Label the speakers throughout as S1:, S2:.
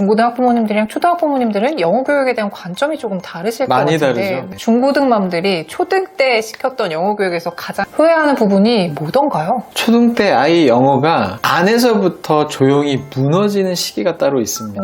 S1: 중고등 학부모님들이랑 초등 학부모님들은 영어 교육에 대한 관점이 조금 다르실 것
S2: 많이
S1: 같은데
S2: 다르죠.
S1: 중고등 맘들이 초등 때 시켰던 영어 교육에서 가장 후회하는 부분이 뭐던가요?
S2: 초등 때 아이 영어가 안에서부터 조용히 무너지는 시기가 따로 있습니다.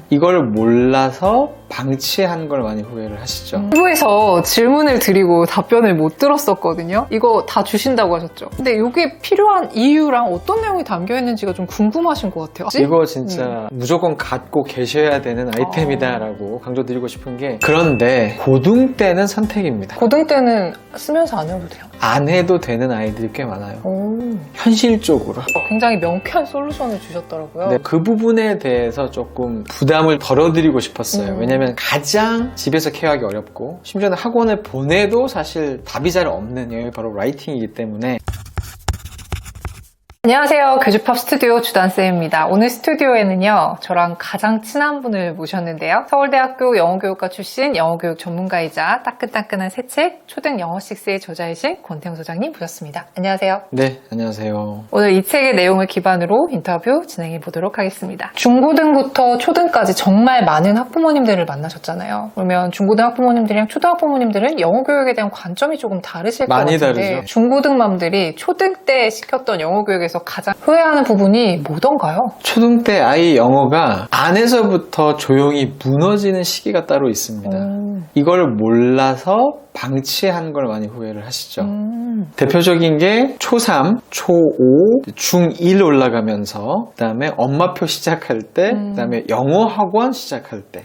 S2: 이걸 몰라서 방치한 걸 많이 후회를 하시죠.
S1: 일부에서 질문을 드리고 답변을 못 들었었거든요. 이거 다 주신다고 하셨죠. 근데 이게 필요한 이유랑 어떤 내용이 담겨 있는지가 좀 궁금하신 것 같아요.
S2: 이거 진짜 무조건 갖고 계셔야 되는 아이템이다라고 강조드리고 싶은 게, 그런데 고등 때는 선택입니다.
S1: 고등 때는 쓰면서 안 해도 돼요.
S2: 안 해도 되는 아이들이 꽤 많아요.
S1: 오.
S2: 현실적으로.
S1: 굉장히 명쾌한 솔루션을 주셨더라고요.
S2: 네, 그 부분에 대해서 조금 부담을 덜어드리고 싶었어요. 왜냐면 가장 집에서 케어하기 어렵고, 심지어는 학원을 보내도 사실 답이 잘 없는 영역이 바로 라이팅이기 때문에.
S1: 안녕하세요. 교주팝 스튜디오 주단쌤입니다. 오늘 스튜디오에는요, 저랑 가장 친한 분을 모셨는데요. 서울대학교 영어교육과 출신 영어교육 전문가이자 따끈따끈한 새 책 초등 영어6의 저자이신 권태영 소장님 모셨습니다. 안녕하세요.
S2: 네, 안녕하세요.
S1: 오늘 이 책의 내용을 기반으로 인터뷰 진행해 보도록 하겠습니다. 중고등부터 초등까지 정말 많은 학부모님들을 만나셨잖아요. 그러면 중고등 학부모님들이랑 초등 학부모님들은 영어 교육에 대한 관점이 조금 다르실 것
S2: 많이
S1: 같은데
S2: 다르죠.
S1: 중고등 맘들이 초등 때 시켰던 영어 교육에서 가장 후회하는 부분이 뭐던가요?
S2: 초등 때 아이 영어가 안에서부터 조용히 무너지는 시기가 따로 있습니다. 이걸 몰라서 방치한 걸 많이 후회를 하시죠. 대표적인 게 초3, 초5, 중1 올라가면서, 그 다음에 엄마표 시작할 때, 그 다음에 영어 학원 시작할 때.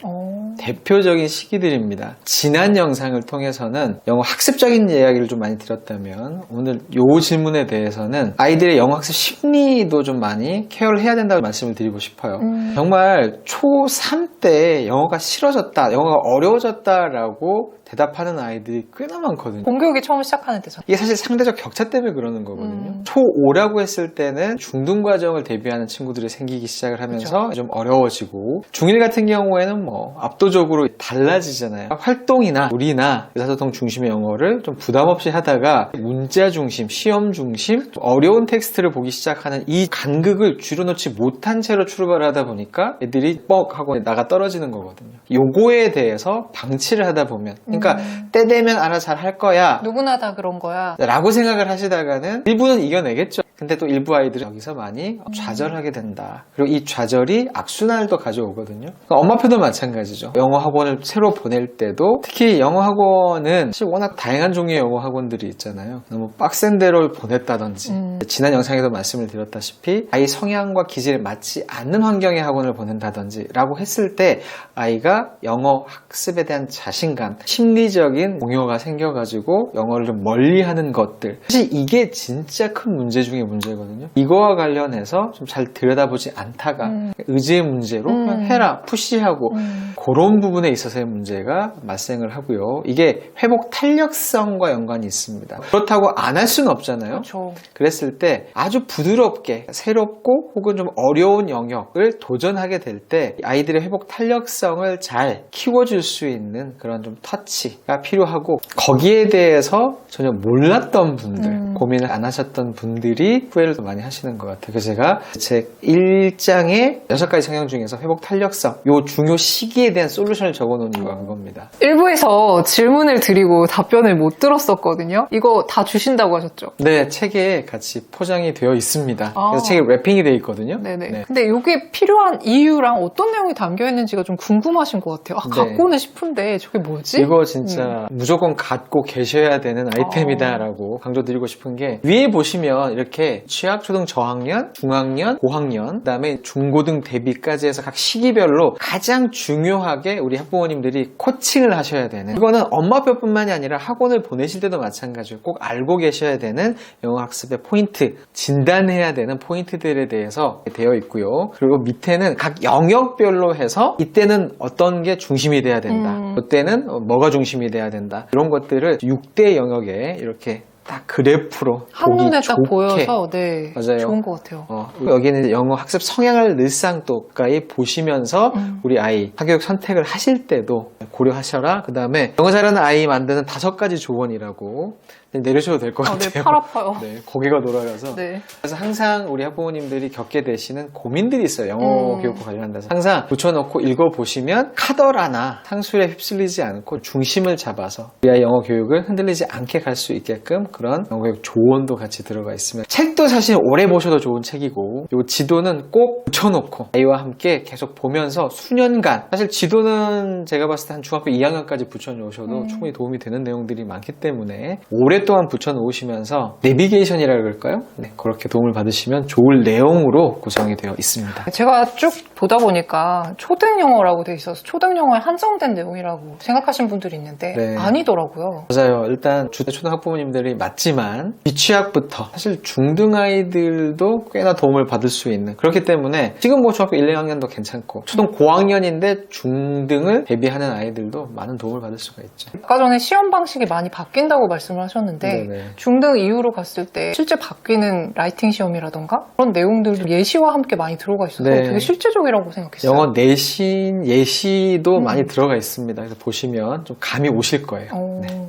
S2: 대표적인 시기들입니다. 지난 영상을 통해서는 영어 학습적인 이야기를 좀 많이 드렸다면, 오늘 이 질문에 대해서는 아이들의 영어 학습 심리도 좀 많이 케어를 해야 된다고 말씀을 드리고 싶어요. 정말 초3 때 영어가 싫어졌다, 영어가 어려워졌다라고 대답하는 아이들이 꽤나 많거든요.
S1: 공교육이 처음 시작하는 때죠.
S2: 이게 사실 상대적 격차 때문에 그러는 거거든요. 초5라고 했을 때는 중등 과정을 대비하는 친구들이 생기기 시작을 하면서
S1: 그쵸.
S2: 좀 어려워지고, 중1 같은 경우에는 뭐 압도적으로 달라지잖아요. 활동이나 놀이나 의사소통 중심의 영어를 좀 부담 없이 하다가 문자 중심, 시험 중심, 어려운 텍스트를 보기 시작하는 이 간극을 줄여놓지 못한 채로 출발을 하다 보니까 애들이 뻑 하고 나가 떨어지는 거거든요. 요거에 대해서 방치를 하다 보면, 그러니까 때 되면 알아서 잘 할 거야
S1: 누구나 다 그런 거야
S2: 라고 생각을 하시다가는 일부는 이겨내겠죠. 근데 또 일부 아이들은 여기서 많이 좌절하게 된다. 그리고 이 좌절이 악순환을 또 가져오거든요. 그러니까 엄마표도 마찬가지죠. 영어 학원을 새로 보낼 때도, 특히 영어 학원은 사실 워낙 다양한 종류의 영어 학원들이 있잖아요. 너무 빡센 데로 보냈다든지, 지난 영상에도 말씀을 드렸다시피 아이 성향과 기질에 맞지 않는 환경의 학원을 보낸다든지 라고 했을 때 아이가 영어 학습에 대한 자신감, 심리적인 공여가 생겨가지고 영어를 좀 멀리하는 것들, 사실 이게 진짜 큰 문제 중에 문제거든요. 이거와 관련해서 좀 잘 들여다보지 않다가 의지의 문제로 그냥 해라, 푸시하고 그런 부분에 있어서의 문제가 발생을 하고요. 이게 회복 탄력성과 연관이 있습니다. 그렇다고 안 할 수는 없잖아요.
S1: 그렇죠.
S2: 그랬을 때 아주 부드럽게 새롭고 혹은 좀 어려운 영역을 도전하게 될 때 아이들의 회복 탄력성을 잘 키워줄 수 있는 그런 좀 터치가 필요하고, 거기에 대해서 전혀 몰랐던 분들, 고민을 안 하셨던 분들이 후회를 더 많이 하시는 것 같아요. 그래서 제가 책 1장에 6가지 성향 중에서 회복 탄력성, 요 중요 시기에 대한 솔루션을 적어놓은 이유가 그겁니다.
S1: 일부에서 질문을 드리고 답변을 못 들었었거든요. 이거 다 주신다고 하셨죠?
S2: 네, 책에 같이 포장이 되어 있습니다. 그래서 책에 랩핑이 되어 있거든요.
S1: 네네.
S2: 네.
S1: 근데 이게 필요한 이유랑 어떤 내용이 담겨 있는지가 좀 궁금하신 것 같아요.
S2: 네.
S1: 갖고는 싶은데 저게 뭐지?
S2: 이거 진짜 무조건 갖고 계셔야 되는 아이템이다라고 강조드리고 싶은 게, 위에 보시면 이렇게 취약, 초등 저학년, 중학년, 고학년, 그다음에 중고등 대비까지 해서 각 시기별로 가장 중요하게 우리 학부모님들이 코칭을 하셔야 되는, 이거는 엄마표뿐만이 아니라 학원을 보내실 때도 마찬가지고 꼭 알고 계셔야 되는 영어 학습의 포인트, 진단해야 되는 포인트들에 대해서 되어 있고요. 그리고 밑에는 각 영역별로 해서 이때는 어떤 게 중심이 돼야 된다, 이때는 뭐가 중심이 돼야 된다, 이런 것들을 6대 영역에 이렇게 딱 그래프로
S1: 한눈에
S2: 보기
S1: 딱
S2: 좋게.
S1: 보여서 네,
S2: 맞아요.
S1: 좋은 것 같아요.
S2: 여기는 영어 학습 성향을 늘상 또 가까이 보시면서 우리 아이 학교육 선택을 하실 때도 고려하셔라. 그 다음에 영어 잘하는 아이 만드는 5가지 조언이라고 내려셔도 될 것 같아요.
S1: 네, 팔 아파요.
S2: 네, 고개가 돌아가서.
S1: 네.
S2: 그래서 항상 우리 학부모님들이 겪게 되시는 고민들이 있어요. 영어 교육과 관련돼서. 항상 붙여놓고 읽어보시면 카더라나 상술에 휩쓸리지 않고 중심을 잡아서 우리 아이 영어 교육을 흔들리지 않게 갈 수 있게끔 그런 영어 교육 조언도 같이 들어가 있으면 책도 사실 오래 보셔도 좋은 책이고 요 지도는 꼭 붙여놓고 아이와 함께 계속 보면서 수년간 사실 지도는 제가 봤을 때 한 중학교 2학년까지 붙여놓으셔도 충분히 도움이 되는 내용들이 많기 때문에 오랫동안 붙여놓으시면서 내비게이션이라 그럴까요? 네, 그렇게 도움을 받으시면 좋을 내용으로 구성이 되어 있습니다.
S1: 제가 쭉 보다 보니까 초등 영어라고 돼 있어서 초등 영어에 한정된 내용이라고 생각하신 분들이 있는데
S2: 네.
S1: 아니더라고요.
S2: 맞아요. 일단 초등학부모님들이 맞지만 유치학부터 사실 중등 아이들도 꽤나 도움을 받을 수 있는 그렇기 때문에 지금 뭐 중학교 1, 2학년도 괜찮고 초등 고학년인데 중등을 대비하는 아이들도 많은 도움을 받을 수가 있죠.
S1: 아까 전에 시험 방식이 많이 바뀐다고 말씀을 하셨는데
S2: 네네.
S1: 중등 이후로 갔을 때 실제 바뀌는 라이팅 시험이라던가 그런 내용들도 예시와 함께 많이 들어가 있어서
S2: 네.
S1: 되게 실제적이라고 생각했어요.
S2: 영어 내신 예시도 많이 들어가 있습니다. 그래서 보시면 좀 감이 오실 거예요.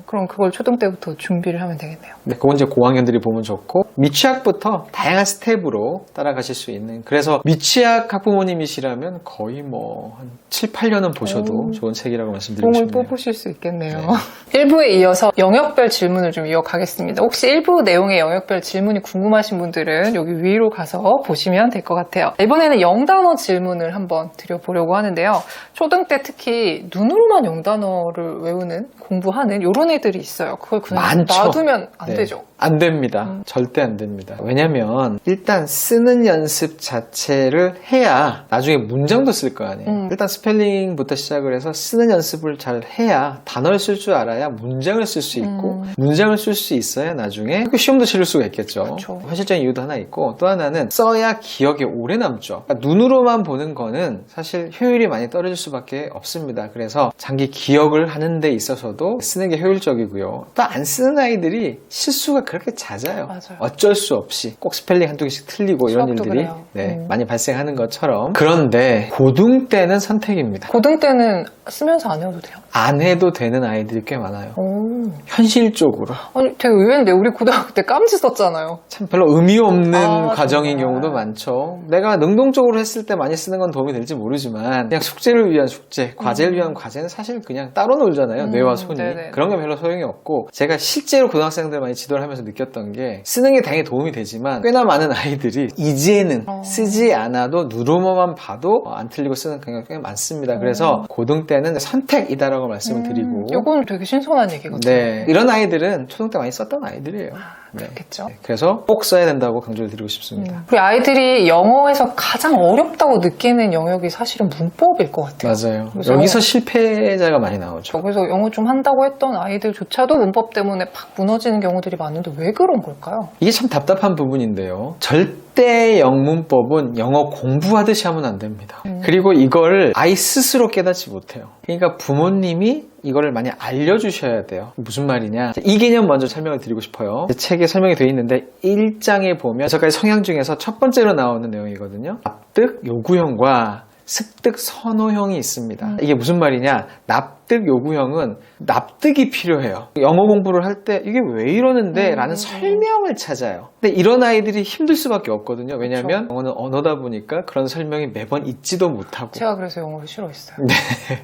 S1: 그럼 그걸 초등 때부터 준비를 하면 되겠네요.
S2: 네, 그건 이제 고학년들이 보면 좋고 미취학부터 다양한 스텝으로 따라가실 수 있는 그래서 미취학 학부모님이시라면 거의 뭐 한 7, 8년은 보셔도 좋은 책이라고 말씀드리고
S1: 공을
S2: 싶네요.
S1: 뽑으실 수 있겠네요. 1부에 이어서 영역별 질문을 좀 이어가겠습니다. 혹시 1부 내용의 영역별 질문이 궁금하신 분들은 여기 위로 가서 보시면 될 것 같아요. 이번에는 영단어 질문을 한번 드려보려고 하는데요. 초등 때 특히 눈으로만 영단어를 외우는 공부하는 이런 애들이 있어요. 그걸 그냥
S2: 많죠.
S1: 놔두면 안
S2: 네.
S1: 되죠.
S2: 안 됩니다. 절대 안 됩니다. 왜냐면 일단 쓰는 연습 자체를 해야 나중에 문장도 쓸 거 아니에요. 일단 스펠링부터 시작을 해서 쓰는 연습을 잘 해야 단어를 쓸 줄 알아야 문장을 쓸 수 있고 문장을 쓸 수 있어야 나중에 학교 시험도 치를 수가 있겠죠.
S1: 그렇죠.
S2: 현실적인 이유도 하나 있고 또 하나는 써야 기억에 오래 남죠. 그러니까 눈으로만 보는 거는 사실 효율이 많이 떨어질 수밖에 없습니다. 그래서 장기 기억을 하는 데 있어서도 쓰는 게 효율적이고요. 또 안 쓰는 아이들이 실수가 그렇게 잦아요.
S1: 맞아요.
S2: 어쩔 수 없이 꼭 스펠링 한두 개씩 틀리고 이런
S1: 수학도
S2: 일들이
S1: 그래요.
S2: 많이 발생하는 것처럼 그런데 고등 때는 선택입니다.
S1: 고등 때는 쓰면서 안 해도 돼요?
S2: 안 해도 되는 아이들이 꽤 많아요.
S1: 오.
S2: 현실적으로
S1: 아니 되게 의외인데 우리 고등학교 때 깜지 썼잖아요.
S2: 참 별로 의미 없는
S1: 아,
S2: 과정인
S1: 정말.
S2: 경우도 많죠. 내가 능동적으로 했을 때 많이 쓰는 건 도움이 될지 모르지만 그냥 숙제를 위한 숙제, 과제를 위한 과제는 사실 그냥 따로 놀잖아요. 뇌와 손이.
S1: 네네.
S2: 그런 게 별로 소용이 없고 제가 실제로 고등학생들 많이 지도를 하면서 느꼈던 게 쓰는 게 당연히 도움이 되지만 꽤나 많은 아이들이 이제는 쓰지 않아도 누르머만 봐도 안 틀리고 쓰는 경우가 꽤 많습니다. 그래서 고등 때는 선택이다라고 말씀을 드리고
S1: 이건 되게 신선한 얘기거든요.
S2: 네, 이런 아이들은 초등 때 많이 썼던 아이들이에요. 네.
S1: 그렇겠죠.
S2: 네, 그래서 꼭 써야 된다고 강조를 드리고 싶습니다.
S1: 우리 아이들이 영어에서 가장 어렵다고 느끼는 영역이 사실은 문법일 것 같아요.
S2: 맞아요.
S1: 그래서
S2: 여기서 실패자가 많이 나오죠.
S1: 그래서 영어 좀 한다고 했던 아이들조차도 문법 때문에 팍 무너지는 경우들이 많은데 왜 그런 걸까요?
S2: 이게 참 답답한 부분인데요. 절대 영문법은 영어 공부하듯이 하면 안 됩니다. 그리고 이걸 아이 스스로 깨닫지 못해요. 그러니까 부모님이 이거를 많이 알려주셔야 돼요. 무슨 말이냐? 이 개념 먼저 설명을 드리고 싶어요. 책에 설명이 되어 있는데 1장에 보면 6가지 성향 중에서 첫 번째로 나오는 내용이거든요. 납득 요구형과 습득 선호형이 있습니다. 이게 무슨 말이냐? 납득 요구형은 납득이 필요해요. 영어 공부를 할 때 이게 왜 이러는데? 라는 설명을 찾아요. 근데 이런 아이들이 힘들 수밖에 없거든요. 왜냐하면 영어는 언어다 보니까 그런 설명이 매번 있지도 못하고.
S1: 제가 그래서 영어를 싫어했어요.
S2: 네.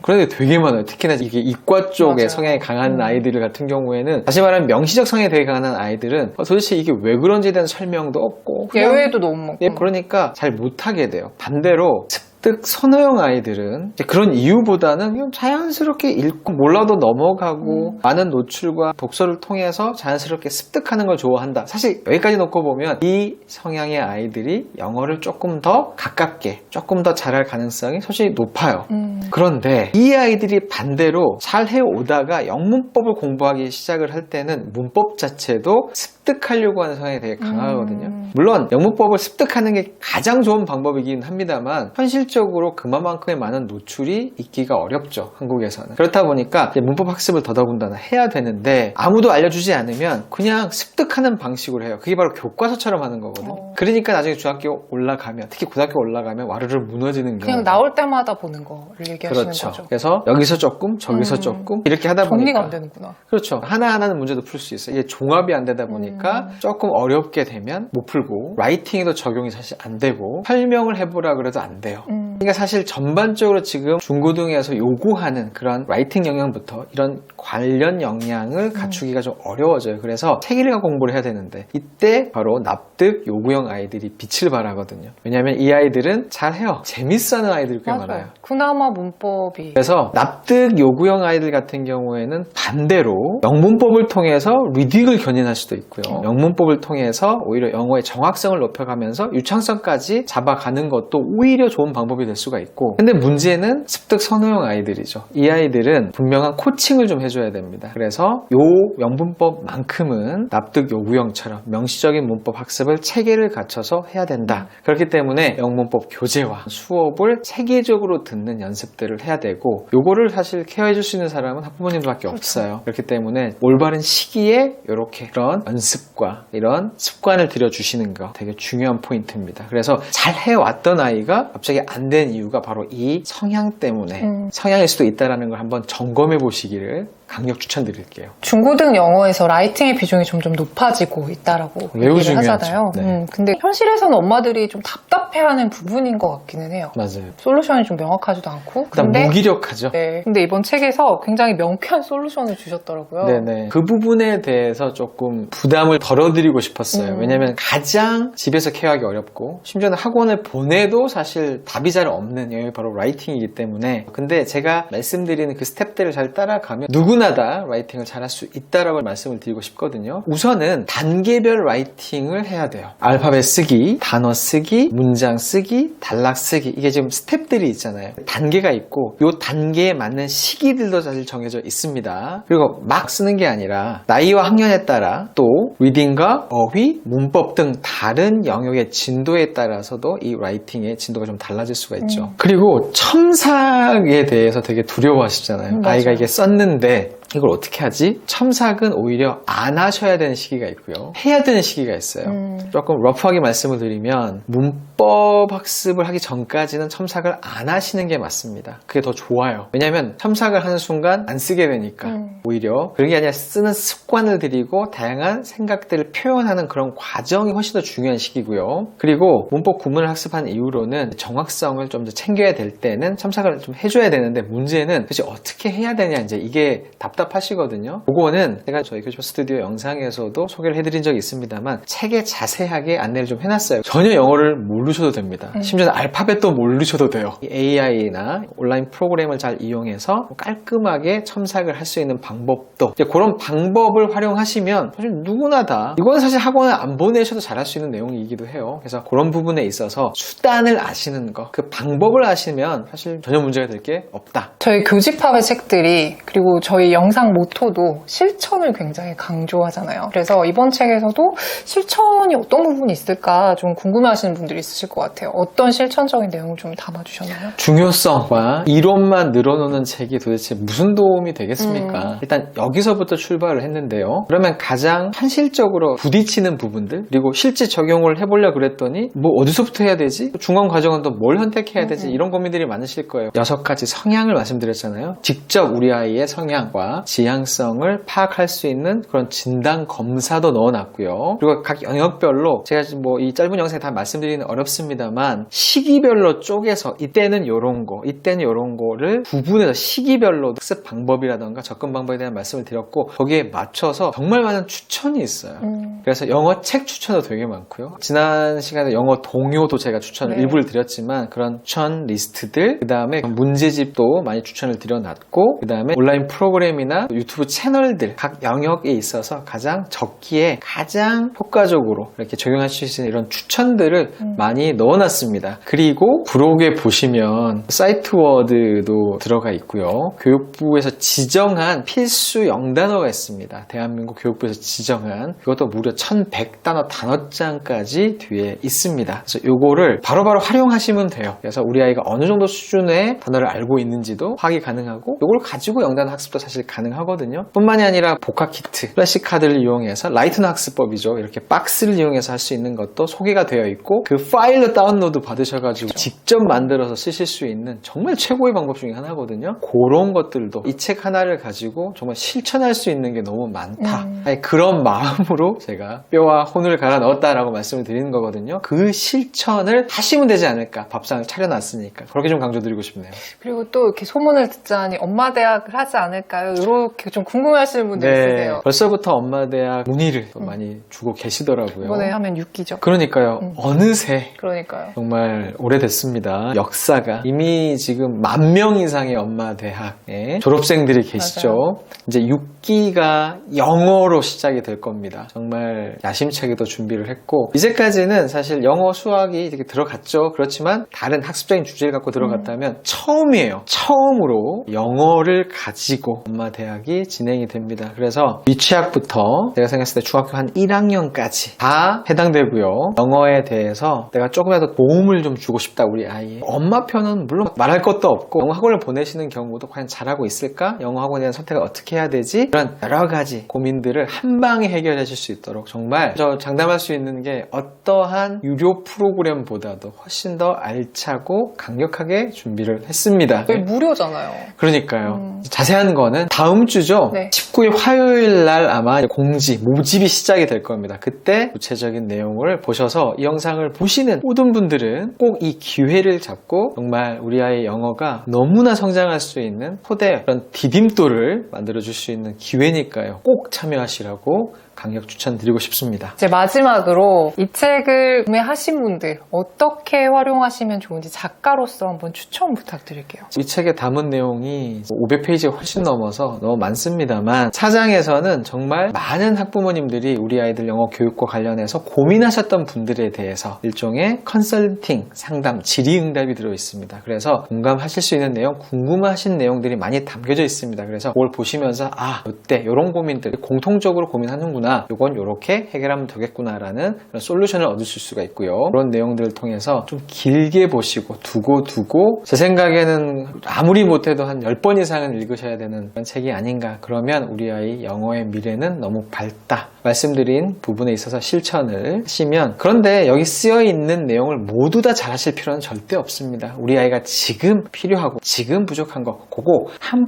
S2: 그런데 되게 많아요. 특히나 이게 이과 쪽에
S1: 맞아요.
S2: 성향이 강한 아이들 같은 경우에는 다시 말하면 명시적 성향이 되게 강한 아이들은 도대체 이게 왜 그런지에 대한 설명도 없고 그냥
S1: 예외도 너무 많고.
S2: 예, 그러니까 잘 못하게 돼요. 반대로 습득 선호형 아이들은 이제 그런 이유보다는 그냥 자연스럽게 읽고 몰라도 넘어가고 많은 노출과 독서를 통해서 자연스럽게 습득하는 걸 좋아한다. 사실 여기까지 놓고 보면 이 성향의 아이들이 영어를 조금 더 가깝게 조금 더 잘할 가능성이 솔직히 높아요. 그런데 이 아이들이 반대로 잘 해오다가 영문법을 공부하기 시작을 할 때는 문법 자체도 습득하려고 하는 성향이 되게 강하거든요. 물론 영문법을 습득하는 게 가장 좋은 방법이긴 합니다만 현실적으로 그만큼의 많은 노출이 있기가 어렵죠. 한국에서는. 그렇다 그렇다 보니까 이제 문법 학습을 더더군다나 해야 되는데 아무도 알려주지 않으면 그냥 습득하는 방식으로 해요. 그게 바로 교과서처럼 하는 거거든요. 그러니까 나중에 중학교 올라가면, 특히 고등학교 올라가면 와르르 무너지는
S1: 그냥
S2: 경우가
S1: 나올 때마다 보는 거를 얘기하시는
S2: 그렇죠.
S1: 거죠.
S2: 그래서 여기서 조금, 저기서 조금 이렇게 하다 보니까
S1: 정리가 안 되는구나.
S2: 그렇죠. 하나하나는 문제도 풀 수 있어요. 이게 종합이 안 되다 보니까 조금 어렵게 되면 못 풀고 라이팅에도 적용이 사실 안 되고 설명을 해보라 그래도 안 돼요. 그러니까 사실 전반적으로 지금 중고등에서 요구하는 그런 라이팅 영역부터 이런 관련 역량을 갖추기가 좀 어려워져요. 그래서 책 읽어 공부를 해야 되는데 이때 바로 납득 요구형 아이들이 빛을 발하거든요. 왜냐하면 이 아이들은 잘해요. 재밌어하는 아이들이 꽤 많아요.
S1: 그나마 문법이
S2: 그래서 납득 요구형 아이들 같은 경우에는 반대로 영문법을 통해서 리딩을 견인할 수도 있고요. 영문법을 통해서 오히려 영어의 정확성을 높여가면서 유창성까지 잡아가는 것도 오히려 좋은 방법이 될 수가 있고, 근데 문제는 습득 선호형 아이들이죠. 이 아이들은 분명한 코칭을 좀 해줘야 됩니다. 그래서 요 영문법만큼은 납득 요구형처럼 명시적인 문법 학습을 체계를 갖춰서 해야 된다. 그렇기 때문에 영문법 교재와 수업을 체계적으로 듣는 연습들을 해야 되고, 요거를 사실 케어해줄 수 있는 사람은 학부모님들밖에 없어요. 그렇기 때문에 올바른 시기에 이렇게 그런 연습과 이런 습관을 들여주시는 거 되게 중요한 포인트입니다. 그래서 잘 해왔던 아이가 갑자기 안 된 이유가 바로 이 성향 때문에 성향일 수도 있다는 걸 한번 점검해 보시기를 강력 추천드릴게요.
S1: 중고등 영어에서 라이팅의 비중이 점점 높아지고 있다라고
S2: 매우
S1: 얘기를
S2: 중요하죠.
S1: 하잖아요.
S2: 네.
S1: 근데 현실에서는 엄마들이 좀 답답해하는 부분인 것 같기는 해요.
S2: 맞아요.
S1: 솔루션이 좀 명확하지도 않고.
S2: 그다음 무기력하죠.
S1: 네. 근데 이번 책에서 굉장히 명쾌한 솔루션을 주셨더라고요.
S2: 네네. 그 부분에 대해서 조금 부담을 덜어드리고 싶었어요. 왜냐면 가장 집에서 케어하기 어렵고 심지어는 학원을 보내도 사실 답이 잘 없는 영역이 바로 라이팅이기 때문에, 근데 제가 말씀드리는 그 스텝들을 잘 따라가면 누구나 다 라이팅을 잘할 수 있다라고 말씀을 드리고 싶거든요. 우선은 단계별 라이팅을 해야 돼요. 알파벳 쓰기, 단어 쓰기, 문장 쓰기, 단락 쓰기, 이게 지금 스텝들이 있잖아요. 단계가 있고 이 단계에 맞는 시기들도 사실 정해져 있습니다. 그리고 막 쓰는 게 아니라 나이와 학년에 따라 또 리딩과 어휘, 문법 등 다른 영역의 진도에 따라서도 이 라이팅의 진도가 좀 달라질 수가 있죠. 그리고 첨삭에 대해서 되게 두려워하시잖아요. 아이가 이게 썼는데 이걸 어떻게 하지? 첨삭은 오히려 안 하셔야 되는 시기가 있고요. 해야 되는 시기가 있어요. 조금 러프하게 말씀을 드리면 문법 학습을 하기 전까지는 첨삭을 안 하시는 게 맞습니다. 그게 더 좋아요. 왜냐하면 첨삭을 하는 순간 안 쓰게 되니까. 오히려 그런 게 아니라 쓰는 습관을 들이고 다양한 생각들을 표현하는 그런 과정이 훨씬 더 중요한 시기고요. 그리고 문법 구문을 학습한 이후로는 정확성을 좀 더 챙겨야 될 때는 첨삭을 좀 해줘야 되는데, 문제는 도대체 어떻게 해야 되냐, 이제 이게 답답하시거든요. 그거는 제가 저희 교집 스튜디오 영상에서도 소개를 해드린 적이 있습니다만 책에 자세하게 안내를 좀 해놨어요. 전혀 영어를 모르셔도 됩니다. 심지어 알파벳도 모르셔도 돼요. AI나 온라인 프로그램을 잘 이용해서 깔끔하게 첨삭을 할 수 있는 방법도, 이제 그런 방법을 활용하시면 사실 누구나 다, 이건 사실 학원을 안 보내셔도 잘할 수 있는 내용이기도 해요. 그래서 그런 부분에 있어서 수단을 아시는 거, 그 방법을 아시면 사실 전혀 문제가 될 게 없다.
S1: 저희 교집합의 책들이, 그리고 저희 영상 모토도 실천을 굉장히 강조하잖아요. 그래서 이번 책에서도 실천이 어떤 부분이 있을까 좀 궁금해하시는 분들이 있으실 것 같아요. 어떤 실천적인 내용을 좀 담아주셨나요?
S2: 중요성과 이론만 늘어놓는 책이 도대체 무슨 도움이 되겠습니까? 일단 여기서부터 출발을 했는데요. 그러면 가장 현실적으로 부딪히는 부분들, 그리고 실제 적용을 해보려고 그랬더니 뭐 어디서부터 해야 되지? 중간 과정은 또 뭘 선택해야 되지? 이런 고민들이 많으실 거예요. 6가지 성향을 말씀드렸잖아요. 직접 우리 아이의 성향과 지향성을 파악할 수 있는 그런 진단 검사도 넣어놨고요. 그리고 각 영역별로 제가 뭐 이 짧은 영상에 다 말씀드리는 어렵습니다만 시기별로 쪼개서 이때는 이런 거, 이때는 이런 거를 구분해서 시기별로 학습 방법이라던가 접근 방법에 대한 말씀을 드렸고, 거기에 맞춰서 정말 많은 추천이 있어요. 그래서 영어 책 추천도 되게 많고요. 지난 시간에 영어 동요도 제가 추천을 일부를 드렸지만 그런 추천 리스트들, 그 다음에 문제집도 많이 추천을 드려놨고, 그 다음에 온라인 프로그램이나 플랫폼이나 유튜브 채널들 각 영역에 있어서 가장 적기에 가장 효과적으로 이렇게 적용하실 수 있는 이런 추천들을 많이 넣어놨습니다. 그리고 블로그에 보시면 사이트 워드도 들어가 있고요. 교육부에서 지정한 필수 영단어가 있습니다. 대한민국 교육부에서 지정한 그것도 무려 1100단어 단어장까지 뒤에 있습니다. 그래서 요거를 바로바로 활용하시면 돼요. 그래서 우리 아이가 어느 정도 수준의 단어를 알고 있는지도 파악이 가능하고 요걸 가지고 영단 학습도 사실 가능하거든요. 뿐만이 아니라 복합 키트, 플래시 카드를 이용해서 라이트너 학습법이죠. 이렇게 박스를 이용해서 할 수 있는 것도 소개가 되어 있고 그 파일로 다운로드 받으셔가지고 직접 만들어서 쓰실 수 있는 정말 최고의 방법 중에 하나거든요. 그런 것들도 이 책 하나를 가지고 정말 실천할 수 있는 게 너무 많다. 아니, 그런 마음으로 제가 뼈와 혼을 갈아 넣었다라고 말씀을 드리는 거거든요. 그 실천을 하시면 되지 않을까. 밥상을 차려놨으니까. 그렇게 좀 강조드리고 싶네요.
S1: 그리고 또 이렇게 소문을 듣자니 엄마 대학을 하지 않을까요? 이렇게 좀 궁금해하시는 분들 있으세요.
S2: 벌써부터 엄마 대학 문의를 또 많이 주고 계시더라고요.
S1: 이번에 하면 6기죠.
S2: 그러니까요. 어느새
S1: 그러니까요.
S2: 정말 오래됐습니다. 역사가 이미 지금 10,000명 이상의 엄마 대학에 졸업생들이 계시죠.
S1: 맞아요.
S2: 이제 6기가 영어로 시작이 될 겁니다. 정말 야심차게도 준비를 했고 이제까지는 사실 영어 수학이 이렇게 들어갔죠. 그렇지만 다른 학습적인 주제를 갖고 들어갔다면 처음이에요. 처음으로 영어를 가지고 엄마 대학이 진행이 됩니다. 그래서 유치학부터 내가 생각했을 때 중학교 한 1학년까지 다 해당되고요. 영어에 대해서 내가 조금이라도 도움을 좀 주고 싶다 우리 아이의 엄마 편은 물론 말할 것도 없고 영어 학원을 보내시는 경우도 과연 잘하고 있을까? 영어 학원에 대한 선택을 어떻게 해야 되지? 그런 여러 가지 고민들을 한 방에 해결해 줄 수 있도록 정말 저 장담할 수 있는 게 어떠한 유료 프로그램보다도 훨씬 더 알차고 강력하게 준비를 했습니다.
S1: 왜 무료잖아요.
S2: 그러니까요. 자세한 거는 다음 주죠.
S1: 네.
S2: 19일 화요일 날 아마 공지, 모집이 시작이 될 겁니다. 그때 구체적인 내용을 보셔서 이 영상을 보시는 모든 분들은 꼭 이 기회를 잡고 정말 우리 아이의 영어가 너무나 성장할 수 있는 초대 그런 디딤돌을 만들어줄 수 있는 기회니까요. 꼭 참여하시라고 강력 추천드리고 싶습니다.
S1: 이제 마지막으로 이 책을 구매하신 분들 어떻게 활용하시면 좋은지 작가로서 한번 추천 부탁드릴게요.
S2: 이 책에 담은 내용이 500페이지가 훨씬 넘어서 너무 많습니다만 사장에서는 정말 많은 학부모님들이 우리 아이들 영어 교육과 관련해서 고민하셨던 분들에 대해서 일종의 컨설팅, 상담, 질의응답이 들어있습니다. 그래서 공감하실 수 있는 내용, 궁금하신 내용들이 많이 담겨져 있습니다. 그래서 그걸 보시면서 이때 이런 고민들 공통적으로 고민하는구나. 이건 이렇게 해결하면 되겠구나라는 그런 솔루션을 얻으실 수가 있고요. 그런 내용들을 통해서 좀 길게 보시고 두고 제 생각에는 아무리 못해도 한 10번 이상은 읽으셔야 되는 그런 책이 아닌가. 그러면 우리 아이 영어의 미래는 너무 밝다. 말씀드린 부분에 있어서 실천을 하시면 그런데 여기 쓰여 있는 내용을 모두 다 잘하실 필요는 절대 없습니다. 우리 아이가 지금 필요하고 지금 부족한 거 그거 한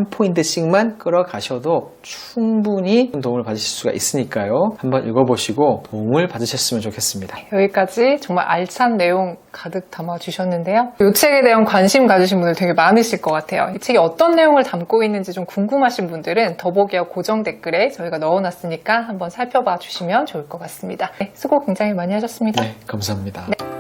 S2: 포인트씩만 끌어가셔도 충분히 도움을 받으실 수가 있으니까요. 한번 읽어보시고 도움을 받으셨으면 좋겠습니다.
S1: 여기까지 정말 알찬 내용 가득 담아주셨는데요. 이 책에 대한 관심 가지신 분들 되게 많으실 것 같아요. 이 책이 어떤 내용을 담고 있는지 좀 궁금하신 분들은 더보기와 고정 댓글에 저희가 넣어놨으니까 한번 살펴봐 주시면 좋을 것 같습니다. 네, 수고 굉장히 많이 하셨습니다.
S2: 네, 감사합니다.
S1: 네.